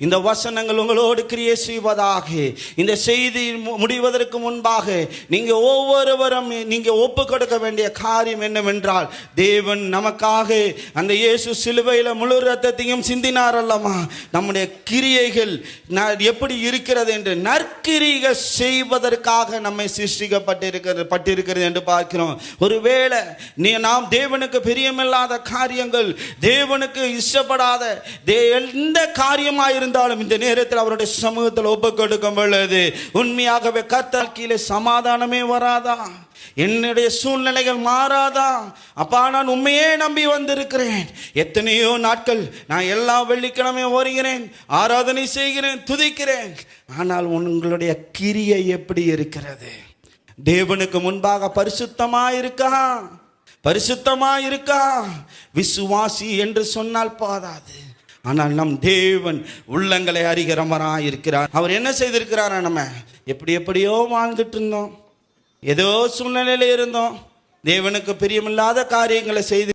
இந்த வசனங்கள் உங்களோடு கிரியை செய்வதாக. இந்த செய்தி முடிவதற்கு முன்பாக நீங்க ஒவ்வொருவரும் நீங்க ஒப்பு கொடுக்க வேண்டிய காரியம் என்னவென்றால், தேவன் நமக்காக அந்த இயேசு சிலுவையில் முழு ரத்தத்தையும் சிந்தினார் அல்லவா. நம்முடைய கிரியைகள் எப்படி இருக்கிறது என்று நற்கிரியை செய்வதற்காக நம்மை சிருஷ்டிக்கப்பட்டிருக்கிறது என்று பார்க்கிறோம். ஒருவேளை நாம் தேவனுக்கு பிரியமில்லாத காரியங்கள், தேவனுக்கு இஷ்டப்படாத எந்த காரியமாயிருந்தாலும் இந்த நேரத்தில் அவருடைய சமூகத்தில் ஒப்பு கொடுக்கும் பொழுது உண்மையாகவே கர்த்தர் கீழே சமாதானமே வராதா? என்னுடைய சூழ்நிலைகள் மாறாதா? அப்பா, நான் உண்மையே நம்பி வந்திருக்கிறேன். எத்தனையோ நாட்கள் நான் எல்லா வெள்ளிக்கிழமையும் வருகிறேன், ஆராதனை செய்கிறேன், துதிக்கிறேன். ஆனால் உங்களுடைய கிரியை எப்படி இருக்கிறது? தேவனுக்கு முன்பாக பரிசுத்தமா இருக்கா? விசுவாசி என்று சொன்னால் போதாது. ஆனால் நம் தேவன் உள்ளங்களை அறிகிறவராய் இருக்கிறார். அவர் என்ன செய்திருக்கிறார்? நம்ம எப்படியோ வாழ்ந்துட்டு இருந்தோம், ஏதோ சூழ்நிலையில இருந்தோம், தேவனுக்கு பிரியமில்லாத காரியங்களை செய்து